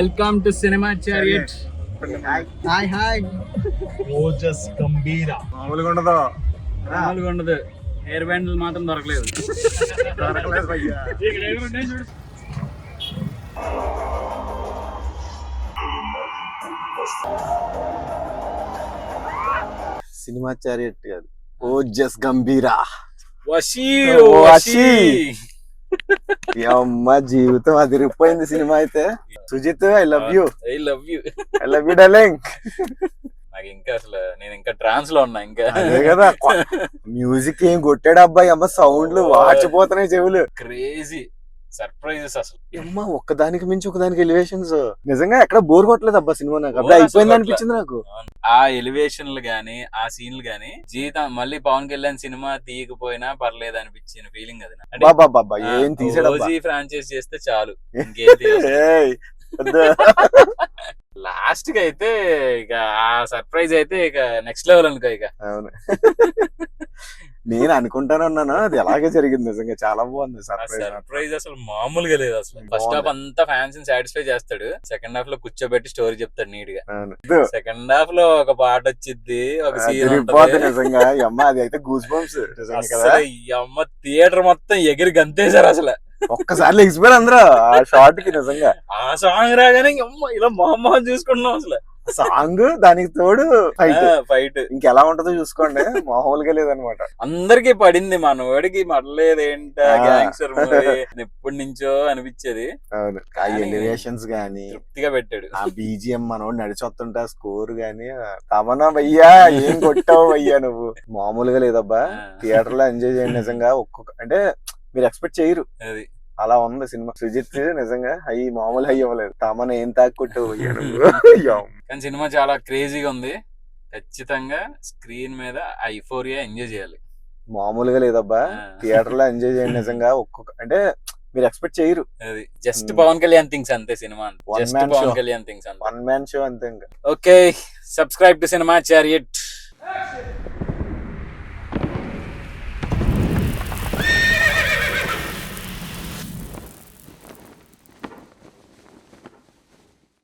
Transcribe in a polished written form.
Welcome to cinema chariot. Hi hi. Ojas Gambhira మామూలుగా ఉండదు, మామూలుగా ఉండదు. హెయిర్ బ్యాండ్లు మాత్రం దొరకలేదు. సినిమా చారియట్ కాదు, ఓజస్ గంభీరా. వశీ వశీ. అమ్మ జీవితం అదిరిపోయింది సినిమా అయితే. Sujeeth, I love you. I love you. I love you darling. నాకు ఇంకా అసలు నేను ఇంకా ట్రాన్స్ లో ఉన్నా. ఇంకా అదే కదా, మ్యూజిక్ ఏం కొట్టాడు అబ్బాయి. అమ్మ సౌండ్లు వాచిపోతున్నాయి చెవులు. క్రేజీ సర్ప్రైజెస్ అసలు. అమ్మ ఒక్కదానికి మించి ఒకదానికి ఎలివేషన్స్. నిజంగా ఎక్కడ బోర్ కొట్టలేదు అబ్బా సినిమా. నాకు అప్పుడు అయిపోయింది అనిపించింది నాకు. ఆ ఎలివేషన్లు గానీ ఆ సీన్లు గానీ జీవితం మళ్ళీ పవన్ కళ్యాణ్ సినిమా తీయకపోయినా పర్లేదు అనిపించిన ఫీలింగ్ అది. బాబా ఏం తీసాడు. ఫ్రాంచైజ్ చేస్తే చాలు, ఇంకేం లాస్ట్ కి అయితే ఇక ఆ సర్ప్రైజ్ అయితే ఇక నెక్స్ట్ లెవెల్ అనుకో. ఇక అవును, నేను అనుకుంటానే ఉన్నాను, అది అలాగే జరిగింది. నిజంగా చాలా బాగుంది సర్ప్రైజ్. అసలు మామూలుగా లేదు అసలు. ఫస్ట్ హాఫ్ అంతా ఫ్యాన్స్ సాటిస్ఫై చేస్తాడు, సెకండ్ హాఫ్ లో కూర్చోబెట్టి స్టోరీ చెప్తాడు నీట్ గా. సెకండ్ హాఫ్ లో ఒక పాట వచ్చింది, ఒక సీన్ నిజంగా. అమ్మ అది అయితే గూస్ బంప్స్. అమ్మ థియేటర్ మొత్తం ఎగిరి గంతేశారు అసలు. ఒక్కసారి లెగిసిపోయారు అందరూ ఆ షార్ట్ కి. నిజంగా ఆ సాంగ్ రాగానే అమ్మ ఇలా మొహమ్మా చూసుకుంటున్నాం అసలు. సాంగ్ దానికి తోడు ఫైట్ ఇంకెలా ఉంటుందో చూసుకోండి. మామూలుగా లేదనమాట. అందరికి పడింది, మన వాడికి పడలేదు ఏంటా గ్యాంగ్స్టర్ మూవీ ఎప్పటి నుంచో అనిపించేది. అవును, ఆ ఎలివేషన్స్ గానీ తృప్తిగా పెట్టాడు. ఆ బీజిఎం మనోడు నడిచొస్తుంటా స్కోర్ గానీ. తమనా భయ్యా ఏం కొట్టావు భయ్యా నువ్వు. మామూలుగా లేదబ్బా. థియేటర్ లో ఎంజాయ్ చేయండి నిజంగా. ఒక్కొక్క అంటే మీరు ఎక్స్పెక్ట్ చేయరు, అది అలా ఉంది సినిమా. సుజిత్ నిజంగా హై మామూలు హై అవ్వలేదు. తమను ఏం తాక్కొట్టు. కానీ సినిమా చాలా క్రేజీగా ఉంది. ఖచ్చితంగా స్క్రీన్ మీద ఐఫోరియా ఎంజాయ్ చేయాలి. మామూలుగా లేదబ్బా. థియేటర్ లో ఎంజాయ్ చేయండి నిజంగా. ఒక్కొక్క అంటే మీరు ఎక్స్పెక్ట్ చేయరు, అది జస్ట్ పవన్ కళ్యాణ్ థింగ్స్ అంతే. Cinema Pawan Kalyan things, one man show అంతే. ఇంకా okay, subscribe to cinema chariot.